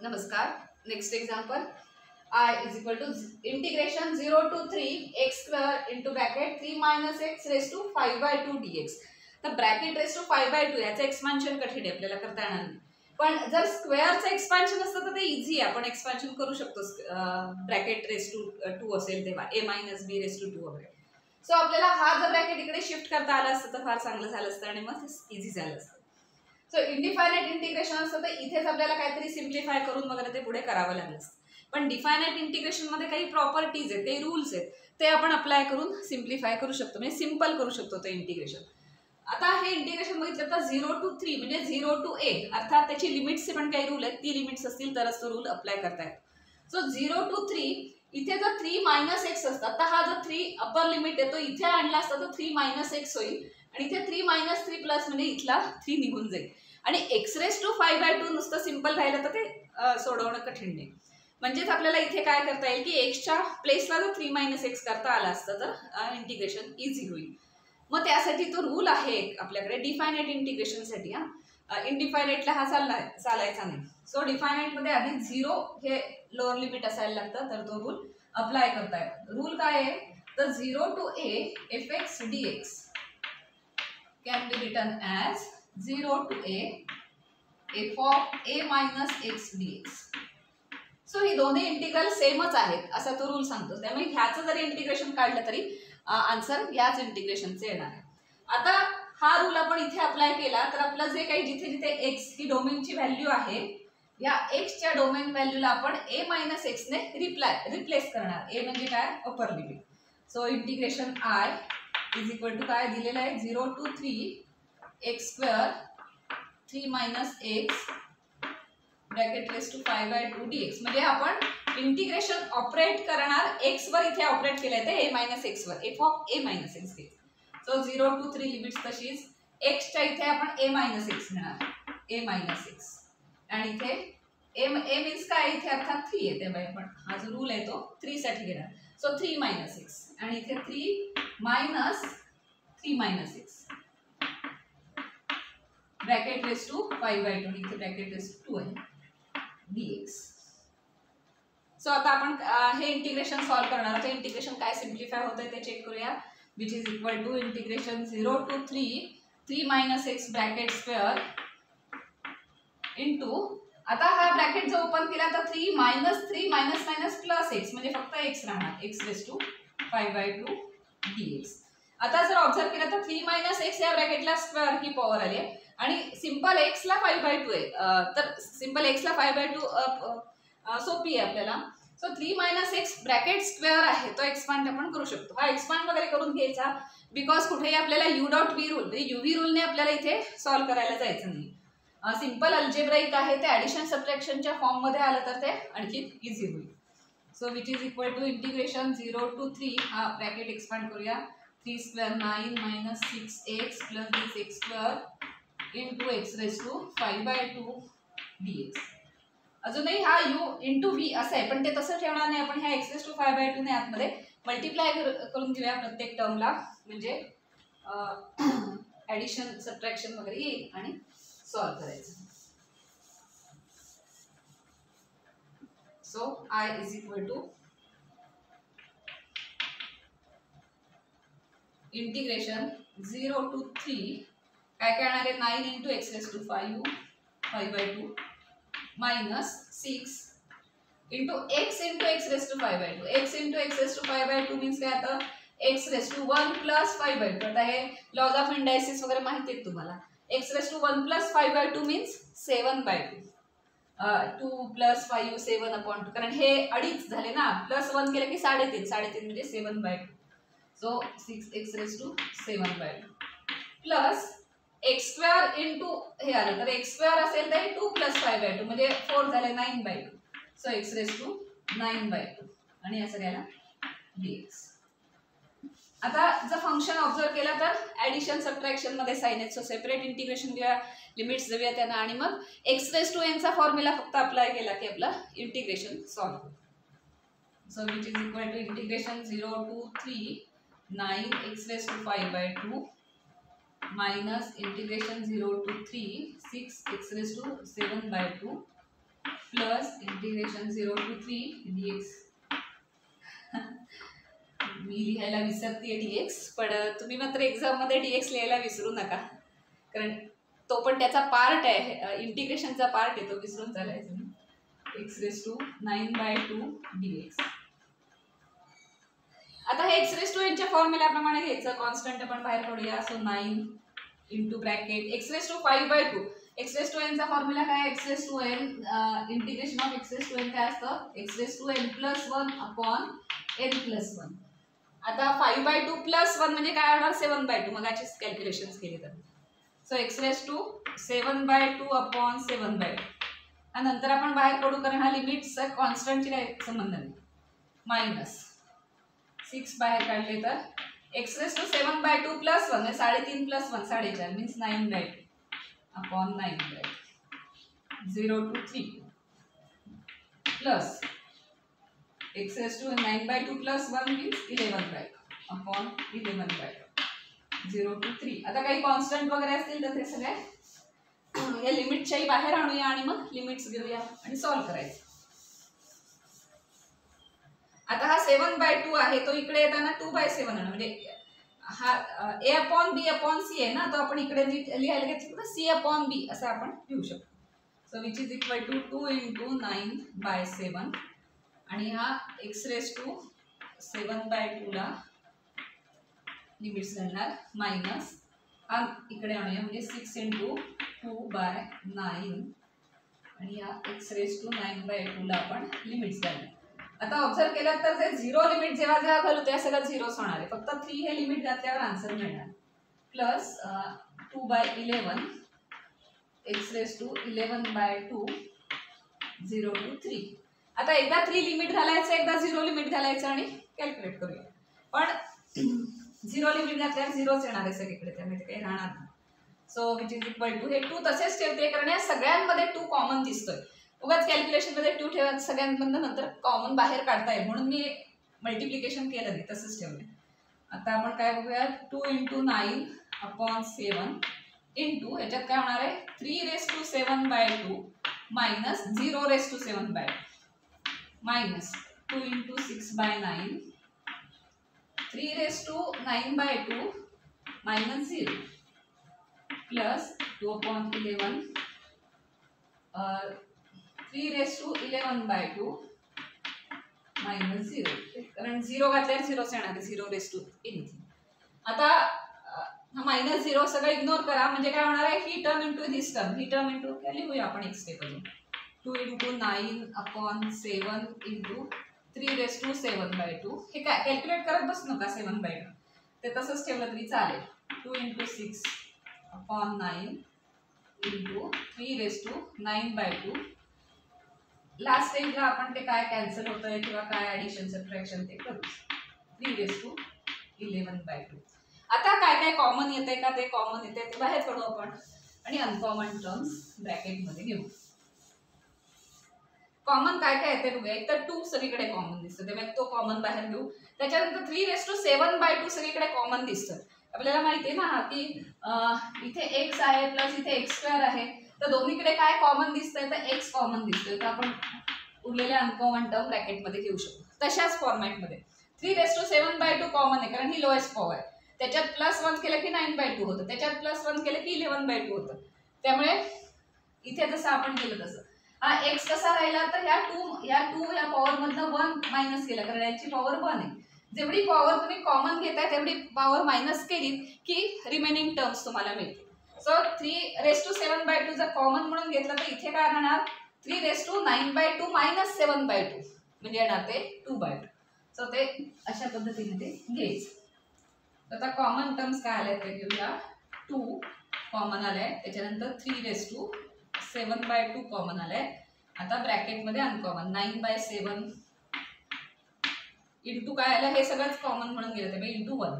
नमस्कार. Next example I is equal to integration 0 to 3 x square into bracket 3 minus x raised to 5 by 2 dx. तर bracket raise to 5 by 2 याचं expansion कठीण आहे, आपल्याला करता येणार नाही. पण जर स्क्वेअरचं एक्सपान्शन असतं तर ते इझी आहे, आपण एक्सपान्शन करू शकतो. ब्रॅकेट रेस टू 2 असेल तेव्हा a minus b raised to 2 वगैरे. सो आपल्याला हा जर ब्रॅकेट इकडे शिफ्ट करता आला असतं तर फार चांगलं झालं असतं आणि मग इझी झालं असतं. सो इनडिफायनाइट इंटिग्रेशन असतं तर इथेच आपल्याला काहीतरी सिम्प्लिफाय करून वगैरे ते पुढे करावं लागलं असतं. पण डिफायनाइट इंटिग्रेशन मध्ये काही प्रॉपर्टीज आहेत, काही रूल्स आहेत, ते आपण अप्लाय करून सिम्प्लिफाय करू शकतो, म्हणजे सिंपल करू शकतो ते इंटिग्रेशन. आता हे इंटिग्रेशन बघितलं तर 0 to 3 म्हणजे 0 to a अर्थात त्याची लिमिट्सचे पण काही रूल आहेत, ती लिमिट्स असतील तरच तो रूल अप्लाय करता येतो. सो 0 to 3 इथे जर 3 मायनस एक्स असतात तर हा जर 3 अपर लिमिट येतो इथे आणला असता तर 3 मायनस एक्स होईल आणि इथे 3 मायनस 3 प्लस म्हणजे इथला 3 निघून जाईल आणि एक्स रेस टू 5 by 2 नुसतं सिंपल राहिलं तर ते सोडवणं कठीण नाही. म्हणजेच आपल्याला इथे काय करता येईल की एक्सच्या प्लेसला जर 3 मायनस एक्स करता आला असतं तर इंटिग्रेशन इझी होईल. मग त्यासाठी तो रूल आहे आपल्याकडे डिफायनाइट इंटिग्रेशनसाठी. इनडिफायनाइटला हा चालायचा नाही. सो डिफायनाइटमध्ये आधी 0 हे लोअर लिमिट असायला लागतं तर तो रूल अप्लाय करता येतो. रूल काय आहे तर 0 to a f x d x can be return as 0 to a f of a minus x d x. So ही दोन्ही इंटिग्रल सेमच आहेत असा तो रूल सांगतो. त्यामुळे ह्याचं जरी इंटिग्रेशन काढलं तरी आन्सर याच इंटिग्रेशनचे येणार आहे. आता हा रूल आपण इथे अप्लाय केला तर आपलं जे काही जिथे जिथे एक्स ही डोमेनची व्हॅल्यू आहे या एक्सच्या डोमेन व्हॅल्यूला आपण a मायनस एक्सने रिप्लेस करणार. ए म्हणजे काय upper limit. So integration I is equal to काय दिलेलं आहे 0 to 3 x square 3 minus x bracket raise to 5 by 2 dx. म्हणजे आपण इंटिग्रेशन ऑपरेट करणार एक्स वर इथे ऑपरेट केलंय ते a मायनस एक्स वर F of a minus x घ्यायचं. सो 0 to 3 लिमिट्स तशीच एक्सच्या इथे आपण a मायनस एक्स घेणार a मायनस एक्स आणि इथे a मीन्स काय इथे अर्थात 3 येते बाय, पण हा जो रूल आहे तो 3 साठी घेणार. सो 3 मायनस एक्स आणि इथे 3 minus 3 minus x bracket raise to 5 by 2 इथे ब्रॅकेट रेस टू 2 आहे dx. सो आता आपण हे इंटिग्रेशन सॉल्व करणार आहोत. इंटिग्रेशन काय सिम्प्लिफाय होतंय ते चेक करूया. Which is equal to integration 0 to 3 minus x bracket square into आता हा ब्रॅकेट जो ओपन केला तर 3 मायनस मायनस प्लस एक्स म्हणजे फक्त एक्स राहणार x raise to 5 by 2 dx. आता जर ऑब्झर्व केलं तर 3 मायनस एक्स या ब्रॅकेटला स्क्वेअर ही पॉवर आली आहे आणि सिंपल एक्सला 5 by 2 आहे. तर सिंपल एक्सला 5 by 2 सोपी आहे आपल्याला. So 3 minus x bracket square आहे तो एक्सपांड आपण करू शकतो. हा एक्सपांड वगैरे करून घ्यायचा बिकॉज कुठेही आपल्याला यू डॉट व्ही रूल म्हणजे युव्ही रूलने आपल्याला इथे सॉल्व्ह करायला जायचं नाही. सिंपल अल्जेब्राईक आहे ते ॲडिशन सबट्रॅक्शनच्या फॉर्ममध्ये आलं तर ते आणखी इझी होईल. So which is equal to integration 0 to 3 हा ब्रॅकेट एक्सपांड करूया 3 square 9 minus 6x plus this x square into x raise to 5 by 2 dx. अजूनही हा u इंटू व्ही असं आहे पण ते तसं ठेवणार नाही आपण. ह्या एक्स रेस टू 5 by 2 ने आतमध्ये मल्टिप्लाय करून घेऊया प्रत्येक टर्मला म्हणजे ॲडिशन सबट्रॅक्शन वगैरे येईल आणि सॉल्व करायचं. So I is equal to integration 0 to 3 काय काय येणार आहे 9 into x raise to 5 by 2 minus 6 into x raise to 5 by 2. X into x raise to 5 by 2 means काय आता x raise to 1 plus 5 by 2. आता हे lodge of इंडायसिस वगैरे माहिती आहेत तुम्हाला. X raise to 1 plus 5 by 2 means 7 by 2. 2 plus 5 7/2 कारण हे अडीच झाले ना प्लस 1 केलं की 3.5 म्हणजे 7 by 2. So 6x raise to 7 by 2 plus x square into हे आलं तर एक्स स्क्वेअर असेल तर 2 प्लस 5 by 2 म्हणजे 4 झाले 9 by 2. So x raise to 9 by 2 आणि या सगळ्याला dx. आता जर फंक्शन ऑब्झर्व केलं तर ॲडिशन सबट्रॅक्शन मध्ये साइन आहेत. सो सेपरेट इंटिग्रेशन घेऊया लिमिट्स देऊया त्यांना आणि मग एक्स रेस टू एनचा फॉर्म्युला फक्त अप्लाय केला की आपलं इंटिग्रेशन सॉल्व होईल. So which is equal to integration 0 to 3 9x raise to 5 by 2 minus integration 0 to 3 6x raise to 7 by 2 plus integration 0 to 3 dx. मी लिहायला विसरते dx, पण तुम्ही मात्र एक्झाममध्ये dx लिहायला विसरू नका, कारण तो पण त्याचा पार्ट आहे, इंटिग्रेशनचा पार्ट आहे, तो विसरून चालायचं नाही. x raised to 9/2 dx. आता हे x raised to n च्या फॉर्म्युल्याप्रमाणे घ्यायचं. कॉन्स्टंट आपण बाहेर काढूया. So 9 into bracket x raised to 5/2. x raised to n चा फॉर्म्युला काय? x raised to n integration of x raised to n काय असतं? x raised to n + 1 upon n + 1. आता 5/2 + 1 म्हणजे काय होणार? 7/2. मगाचीच कॅल्क्युलेशन्स केली तर. So x raised to 7/2 upon 7/2. आणि नंतर आपण बाहेर काढू, कारण हा लिमिटचा कॉन्स्टंटची काय संबंध नाही. मायनस 6 बाहेर काढले तर x raised to 7/2 + 1 म्हणजे 3.5 + 1 4.5 means 9/2 upon 9/2 0 to 3 plus x raised to 9/2 + 1 means 11/2 upon 11/2 0 to 3. आता काही कॉन्स्टंट वगैरे असतील तर ते सगळे या लिमिटच्याही बाहेर आणूया आणि मग लिमिट्स घेऊया आणि सॉल्व्ह करायचं. आता हा 7/2 आहे, तो इकडे येताना 2/7 आहे, म्हणजे हा a upon b upon c आहे ना, तो आपण इकडे लिहायला घेतलं तर c अपॉन b असं आपण लिहू शकतो. So which is equal to 2 × 9/7 आणि हा x raised to 7/2 ला लिमिट्स घालणार मायनस हा इकडे आणूया, म्हणजे 6 × 2/9 आणि या x raised to 9/2 ला आपण लिमिट्स घालणार. आता ऑब्झर्व केलं तर ते 0 लिमिट जेव्हा जेव्हा घालू त्या सगळं 0च होणार आहे. फक्त 3 हे लिमिट घातल्यावर आन्सर मिळणार. Plus 2/11 x raised to 11/2 0 to 3. आता एकदा 3 लिमिट घालायचं, एकदा 0 लिमिट घालायचं आणि कॅल्क्युलेट करूया. पण 0 लिमिट घातल्यावर 0च येणार आहे सगळीकडे, त्यामुळे काही राहणार नाही. So which is equal to हे 2 तसेच ठेवते, कारण या सगळ्यांमध्ये 2 कॉमन दिसतोय. उगाच कॅल्क्युलेशनमध्ये 2 ठेवा, सगळ्यांमधून नंतर कॉमन बाहेर काढता येईल म्हणून मी मल्टिप्लिकेशन केलं नाही, तसंच ठेवलं. आता आपण काय बघूया, 2 × 9 अपॉन 7 इंटू याच्यात काय होणार आहे 3 raised to 7/2 minus 0 raised to 7/2 minus 2 × 6/9 3 raised to 9/2 minus 0 plus 2/11 3 raised to 11/2 minus 0, कारण 0 घातल्यावर 0च येणार आहे, 0 raised to एनिथिंग. आता हा मायनस 0 सगळं इग्नोर करा, म्हणजे काय होणार आहे ही टर्म इंटू दिस टर्म, ही टर्म इंटू काय लिहूया आपण एक स्टेप अजून. 2 × 9 अपॉन 7 इंटू 3 raised to 7/2. हे काय कॅल्क्युलेट करत बसू नका 7/2, ते तसंच ठेवलं तरी चालेल. 2 × 6 upon 9 into 3 raised to 9/2. Last स्टेजला आपण ते काय कॅन्सल होतंय किंवा काय ॲडिशन सबट्रॅक्शन ते करू. 3 raised to 11/2. आता काय काय कॉमन येते का, ते कॉमन येते ते बाहेर काढू आपण आणि अनकॉमन टर्म्स ब्रॅकेटमध्ये घेऊ. कॉमन काय काय येते बघूया. एक तर 2 सगळीकडे कॉमन दिसतं, त्यामुळे तो कॉमन बाहेर घेऊ. त्याच्यानंतर 3 raised to 7/2 सगळीकडे कॉमन दिसतं. आपल्याला माहिती आहे ना की इथे x आहे प्लस इथे x² आहे, तर दोन्हीकडे काय कॉमन दिसतंय तर x कॉमन दिसतोय, तर आपण उरलेल्या अनकॉमन टर्म ब्रॅकेटमध्ये घेऊ शकतो. तशाच फॉर्मॅटमध्ये 3 raised to 7/2 कॉमन आहे, कारण ही लोएस्ट पॉवर आहे. त्याच्यात +1 केलं की 9/2 होतं, त्याच्यात +1 केलं की 11/2 होतं. त्यामुळे इथे जसं आपण केलं तसं हा x कसा राहिला, तर ह्या 2 या पॉवर मधनं 1 मायनस केला, कारण याची पॉवर 1 आहे. जेवढी पॉवर तुम्ही कॉमन घेताय तेवढी पॉवर मायनस केली की रिमेनिंग टर्म्स तुम्हाला मिळतील. सो 3 raised to 7/2 जर कॉमन म्हणून घेतलं तर इथे काय राहणार 3 raised to 9/2 मायनस 7/2 म्हणजे येणार ते 2/2. सो ते अशा पद्धतीने ते घ्यायचं. आता कॉमन टर्म्स काय आले ते घेऊया. 2 कॉमन आलाय, त्याच्यानंतर 3 raised to 7/2 कॉमन आलाय. आता ब्रॅकेटमध्ये अनकॉमन 9/7 इंटू काय आलं, हे सगळंच कॉमन म्हणून गेलं त्यामुळे इंटू 1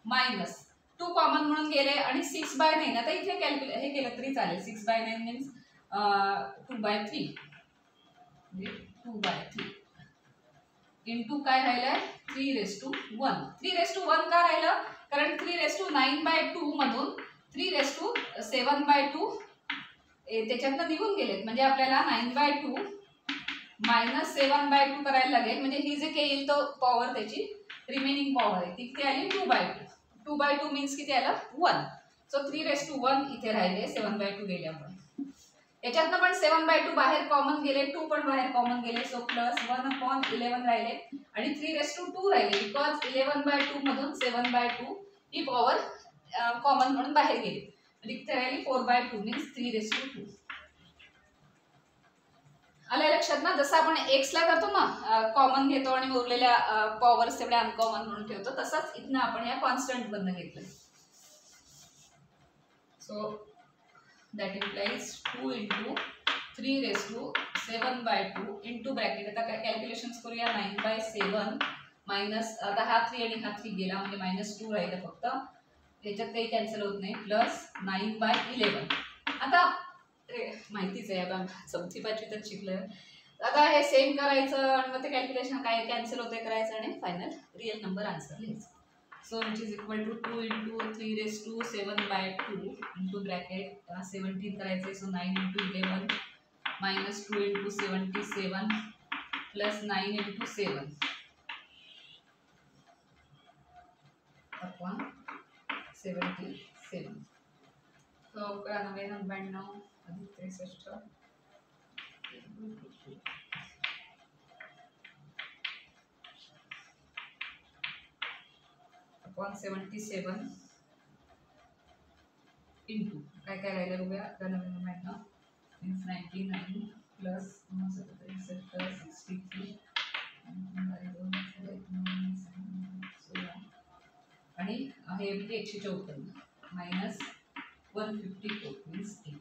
मायनस 2 कॉमन म्हणून गेले आणि 6/9. आता इथे हे केलं तरी चालेल. 6/9 मीन्स 2/3 म्हणजे 2/3 इंटू काय राहिलंय 3 raised to 1. 3 raised to 1 का राहिलं, कारण 3 raised to 9/2 मधून 3 raised to 7/2 त्याच्यातनं निघून गेलेत, म्हणजे आपल्याला 9/2 -7/2 करायला लागेल, म्हणजे ही जे के येईल तो पॉवर त्याची रिमेनिंग पॉवर आहे ती किती आली 2/2. 2/2 मीन्स किती आलं 1. सो 3⁻1 इथे राहिले 7/2 गेल्यामुळे. याच्यातनं पण 7/2 बाहेर कॉमन गेले, 2 पण बाहेर कॉमन गेले, सो +1/11 राहिले आणि 3⁻2 राहिले बिकॉज 11/2 मधून 7/2 ही पॉवर कॉमन म्हणून बाहेर गेली. म्हणजे इथे राहिली 4/2 मीन्स 3⁻2. आल्या लक्षात ना? जसं आपण x ला करतो ना कॉमन घेतो आणि उरलेल्या पॉवर्स तेवढ्या अनकॉमन म्हणून ठेवतो, तसंच इथनं आपण या कॉन्स्टंट मधनं घेतलं. So that implies 2 × 3⁻7/2 into bracket. आता कॅल्क्युलेशन करूया. 9/7 मायनस, आता हा 3 आणि हा 3 गेला म्हणजे -2 राहिलं फक्त, त्याच्यात काही कॅन्सल होत नाही, प्लस 9/11. आता माहितीच आहे, आपण 4th-5वीतच शिकलोय. आता हे सेम करायचं आणि मग ते कॅल्क्युलेशन काय कॅन्सल होते करायचं आणि फायनल रिअल नंबर आन्सर लिहायचं. So which is equal to 2 × 3⁻7/2 into bracket 17 करायचं, so 9 × 11 minus 2 × 77 plus 9 × 7 upon 77. So 91, 92 अधिक 63 अपॉन 77 इंटू काय काय राहिलं बघूया. 91, 99 प्लस 63 आणि हे म्हणजे 154 मायनस 154 मीन्स 8.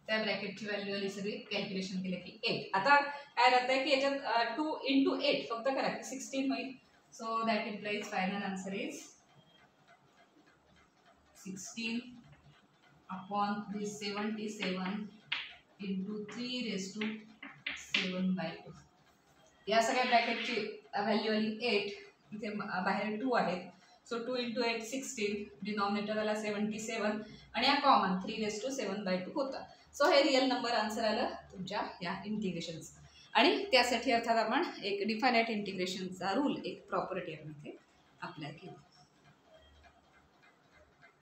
त्या ब्रॅकेटची व्हॅल्यू आली सगळी, कॅल्क्युलेशन केलं की 8. आता काय राहतं आहे की याच्यात 2 × 8 फक्त करा 16 होईल. So that implies final answer is 16 upon 77 into 3⁻7/2. या सगळ्या ब्रॅकेटची व्हॅल्यू आली 8, इथे बाहेर 2 आहेत, सो 2 × 8 16, डिनॉमिनेटर आला 77 आणि हा कॉमन 3⁻7/2 होता. सो हे रिअल नंबर आन्सर आलं तुमच्या या इंटिग्रेशनचं. आणि त्यासाठी अर्थात आपण एक डिफायनाइट इंटिग्रेशनचा रूल, एक प्रॉपर्टी आपण इथे अप्लाय केली.